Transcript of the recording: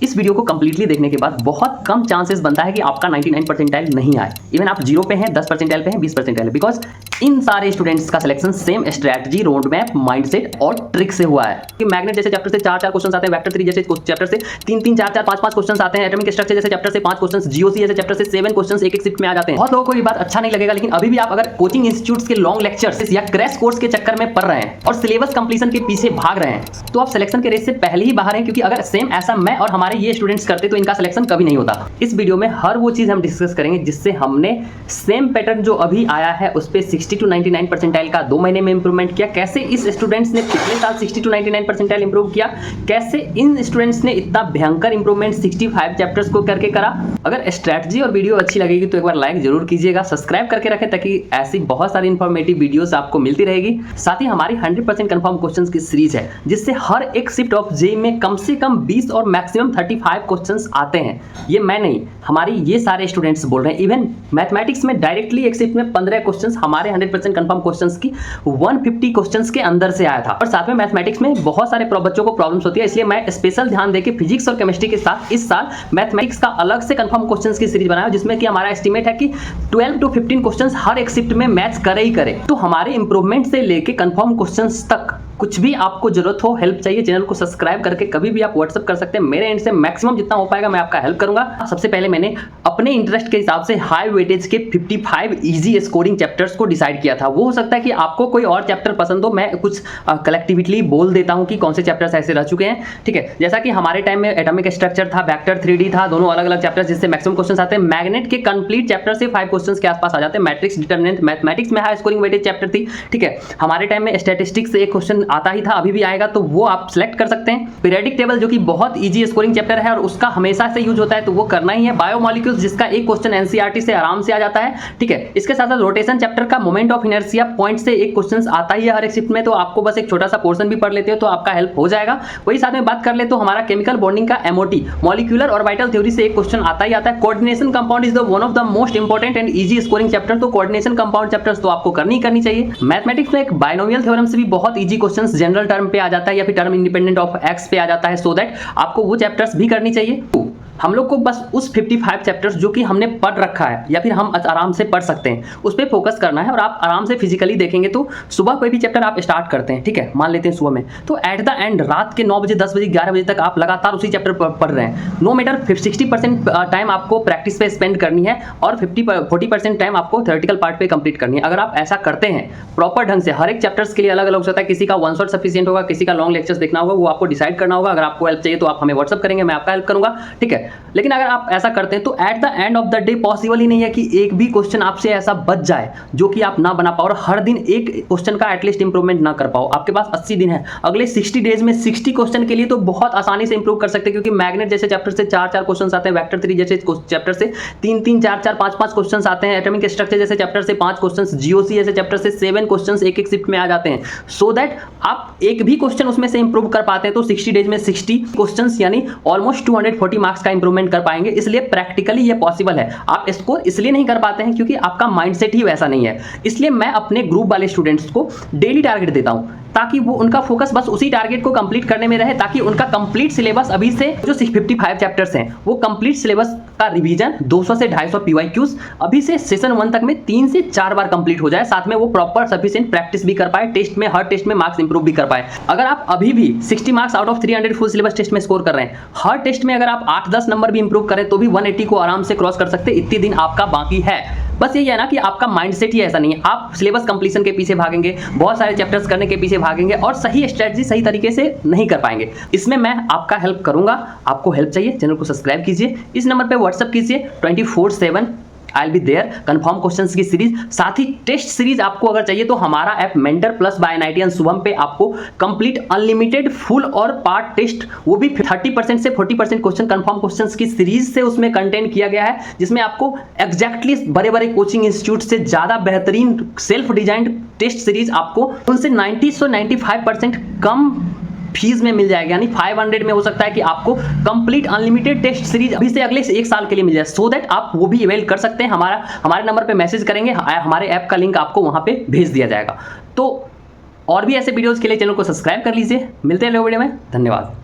इस वीडियो को कंप्लीटली देखने के बाद बहुत कम चांसेस बनता है कि आपका 99 परसेंटाइल नहीं आए। इवन आप 0 पे हैं, 10 परसेंटाइल पे हैं, 20 परसेंटाइल, बिकॉज इन सारे स्टूडेंट्स का selection same strategy, road map, mindset और ट्रिक से हुआ है। कि मैग्नेट जैसे चैप्टर से 4-4 क्वेश्चन आते हैं, वेक्टर 3 जैसे चैप्टर से 3-3, 4-4, 5-5 क्वेश्चन आते हैं, एटॉमिक स्ट्रक्चर जैसे चैप्टर से 5 क्वेश्चन, जीओसी जैसे चैप्टर से 7 क्वेश्चन एक शिफ्ट में आ जाते हैं। बहुत लोगों को ये बात अच्छा नहीं लगेगा, लेकिन अभी भी आप अगर कोचिंग इंस्टीट्यूट्स के लॉन्ग लेक्चर्स या क्रैश कोर्स के चक्कर में पढ़ रहे हैं और सिलेबस कंप्लीशन के पीछे भाग रहे हैं, तो आप सिलेक्शन के रेस से पहले ही बाहर हैं। क्योंकि अगर सेम ऐसा मैं और हमारे ये स्टूडेंट्स करते तो इनका सिलेक्शन कभी नहीं होता। इस वीडियो में हर वो चीज हम डिस्कस करेंगे जिससे हमने सेम पैटर्न जो अभी आया है उस पे 60 to 99 परसेंटाइल का 2 महीने में इंप्रूवमेंट किया। कैसे इस स्टूडेंट्स ने पिछले साल 60 to 99 परसेंटाइल इंप्रूव किया, कैसे इन स्टूडेंट्स ने इतना भयंकर इंप्रूवमेंट 65 चैप्टर्स को करके करा। अगर स्ट्रैटेजी और वीडियो अच्छी लगेगी तो एक बार लाइक जरूर कीजिएगा, सब्सक्राइब करके रखें ताकि ऐसी बहुत सारी इंफॉर्मेटिव वीडियोस आपको मिलती रहेगी। साथ ही हमारी 100% कंफर्म क्वेश्चंस की सीरीज है जिससे हर एक शिफ्ट ऑफ जेईई में कम से कम 20 और मैक्सिमम 35 क्वेश्चंस आते हैं। ये मैं नहीं, हमारी ये सारे स्टूडेंट्स बोल रहे हैं। इवन मैथमेटिक्स में डायरेक्टली एक शिफ्ट में 15 क्वेश्चंस हमारे 100% कंफर्म क्वेश्चंस की 150 क्वेश्चंस के अंदर से आया था। और साथ में मैथमेटिक्स में बहुत सारे बच्चों को प्रॉब्लम्स होती है, इसलिए मैं स्पेशल ध्यान देके फिजिक्स और केमिस्ट्री के साथ इस साल मैथमेटिक्स का अलग से कंफर्म क्वेश्चंस की सीरीज बनाया, जिसमें कि हमारा एस्टीमेट है कि 12 to 15 क्वेश्चंस हर एक शिफ्ट में मैच करे ही करे। तो हमारे इंप्रूवमेंट से लेके कंफर्म क्वेश्चंस तक कुछ भी आपको जरूरत हो, हेल्प चाहिए, चैनल को सब्सक्राइब करके कभी भी आप व्हाट्सएप कर सकते हैं। मेरे एंड से मैक्सिमम जितना हो पाएगा मैं आपका हेल्प करूंगा। सबसे पहले मैंने अपने इंटरेस्ट के हिसाब से हाई वेटेज के 55 इजी स्कोरिंग चैप्टर्स को डिसाइड किया था। वो हो सकता है कि आपको कोई और चैप्टर पसंद हो, मैं कुछ कलेक्टिवली बोल देता हूं कि कौन से चैप्टर्स ऐसे रह चुके हैं। ठीक है, जैसा कि हमारे टाइम में एटॉमिक स्ट्रक्चर था, वेक्टर 3D था, दोनों अलग अलग चैप्टर्स जिससे मैक्सिमम क्वेश्चन आते हैं। मैग्नेट के कंप्लीट चैप्टर से 5 क्वेश्चन के आसपास आ जाते हैं। मैट्रिक्स डिटरमिनेंट मैथमेटिक्स में हाई स्कोरिंग वेटेज चैप्टर थी। ठीक है, हमारे टाइम में स्टैटिस्टिक्स से एक क्वेश्चन आता ही था, अभी भी आएगा, तो वो आप सिलेक्ट कर सकते हैं। पीरियडिक टेबल जो कि बहुत इजी स्कोरिंग चैप्टर है और उसका हमेशा से यूज होता है, तो वो करना ही है। बायोमोलिक्यूल्स जिसका एक क्वेश्चन एनसीईआरटी से आराम से आ जाता है। ठीक है, इसके साथ साथ रोटेशन चैप्टर का मोमेंट ऑफ इनर्शिया पॉइंट से एक क्वेश्चन आता ही है हर एक शिफ्ट में, तो आपको बस एक छोटा सा पोर्शन भी पढ़ लेते हो तो आपका हेल्प हो जाएगा। वही साथ में बात कर ले तो हमारा केमिकल बॉन्डिंग का एमओटी, मॉलिक्यूलर ऑर्बिटल थ्योरी से एक क्वेश्चन आता ही आता है। Coordination compound is the one of the most important and easy scoring chapter, तो कोऑर्डिनेशन कंपाउंड चैप्टर्स तो आपको करनी चाहिए। मैथमेटिक्स में एक बाइनोमियल थ्योरम से भी बहुत इजी क्वेश्चंस जनरल टर्म पे आ जाता है या फिर टर्म इंडिपेंडेंट ऑफ एक्स पे आ जाता है, सो दैट आपको वो चैप्टर्स भी करनी चाहिए। हम लोग को बस उस 55 चैप्टर्स जो कि हमने पढ़ रखा है या फिर हम आराम से पढ़ सकते हैं उस पर फोकस करना है। और आप आराम से फिजिकली देखेंगे तो सुबह कोई भी चैप्टर आप स्टार्ट करते हैं, ठीक है, मान लेते हैं सुबह में, तो एट द एंड रात के 9 बजे, 10 बजे, 11 बजे तक आप लगातार उसी चैप्टर पढ़ रहे हैं। नो मैटर 60% टाइम आपको प्रैक्टिस पे स्पेंड करनी है और 40% टाइम आपको थ्योरेटिकल पार्ट पे कंप्लीट करनी है। अगर आप ऐसा करते हैं प्रॉपर ढंग से, हर एक चैप्टर्स के लिए अलग अलग हो सकता है, किसी का 1 शॉट सफिशिएंट होगा, किसी का लॉन्ग लेक्चर्स देखना होगा, वो आपको डिसाइड करना होगा। अगर आपको हेल्प चाहिए तो आप हमें व्हाट्सअप करेंगे, मैं आपका हेल्प करूंगा। ठीक है, लेकिन अगर आप ऐसा करते हैं तो at the end of the day possible ही नहीं है कि एक भी क्वेश्चन आपसे ऐसा बच जाए जो कि आप ना बना पाओ और हर दिन एक क्वेश्चन का एटलीस्ट इंप्रूवमेंट ना कर पाओ। आपके पास 80 दिन है, अगले 60 डेज में 60 क्वेश्चन के लिए तो बहुत आसानी से इंप्रूव कर सकते हैं, क्योंकि मैग्नेट जैसे चैप्टर से 4-4 क्वेश्चन आते हैं, वेक्टर 3 जैसे चैप्टर से 3-3, 4-4, 5-5 क्वेश्चन आते हैं, एटॉमिक स्ट्रक्चर जैसे चैप्टर से 5 क्वेश्चन, जीओसी जैसे चैप्टर से 7 क्वेश्चन एक शिफ्ट में आ जाते हैं, सो दैट आप एक भी क्वेश्चन उसमें से इंप्रूव कर पाते हैं तो 60 डेज में 60 क्वेश्चन यानी ऑलमोस्ट 240 मार्क्स का इंप्रूवमेंट कर पाएंगे। इसलिए प्रैक्टिकली ये पॉसिबल है। आप स्कोर इसलिए नहीं कर पाते हैं क्योंकि आपका माइंडसेट ही वैसा नहीं है। इसलिए मैं अपने ग्रुप वाले स्टूडेंट्स को डेली टारगेट देता हूं ताकि वो उनका फोकस बस उसी टारगेट को कंप्लीट करने में रहे, ताकि उनका कंप्लीट सिलेबस अभी से जो 55 चैप्टर्स हैं वो कंप्लीट सिलेबस का रिवीजन 200 से 250 पीवाईक्यूज अभी से सेशन 1 तक में 3 से 4 बार कंप्लीट हो जाए। साथ में वो प्रॉपर सफिशिएंट प्रैक्टिस भी कर पाए, टेस्ट में हर टेस्ट में मार्क्स इंप्रूव भी कर पाए। अगर आप अभी भी 60 marks out of 300 full syllabus test में स्कोर कर रहे हैं, हर टेस्ट में अगर आप 8-10 नंबर भी इंप्रूव करें तो भी 180 को आराम से क्रॉस कर सकते। इतने दिन आपका बाकी है। बस यही है ना कि आपका माइंडसेट ही ऐसा नहीं है। आप सिलेबस कंप्लीशन के पीछे भागेंगे, बहुत सारे चैप्टर्स करने के पीछे भागेंगे और सही स्ट्रेटजी सही तरीके से नहीं कर पाएंगे। इसमें मैं आपका हेल्प करूंगा। आपको हेल्प चाहिए, चैनल को सब्सक्राइब कीजिए, इस नंबर पे व्हाट्सएप कीजिए, 24/7 I will be there. Confirm questions की सीरीज, साथ ही टेस्ट सीरीज आपको अगर चाहिए तो हमारा app mentor plus by NIT Shubham पे आपको कंप्लीट अनलिमिटेड फुल और पार्ट टेस्ट, वो भी 30% से 40% क्वेश्चन कंफर्म क्वेश्चंस की सीरीज से उसमें कंटेंट किया गया है, जिसमें आपको एग्जैक्टली बड़े बड़े कोचिंग इंस्टीट्यूट से ज्यादा बेहतरीन सेल्फ डिजाइंड टेस्ट सीरीज आपको उनसे 90 से 95% कम फीस में मिल जाएगा। यानी 500 में हो सकता है कि आपको कंप्लीट अनलिमिटेड टेस्ट सीरीज अभी से अगले 1 साल के लिए मिल जाए, सो दैट आप वो भी अवेल कर सकते हैं। हमारे नंबर पे मैसेज करेंगे, हमारे ऐप का लिंक आपको वहां पे भेज दिया जाएगा। तो और भी ऐसे वीडियोस के लिए चैनल को सब्सक्राइब कर लीजिए। मिलते हैं अगले वीडियो में, धन्यवाद।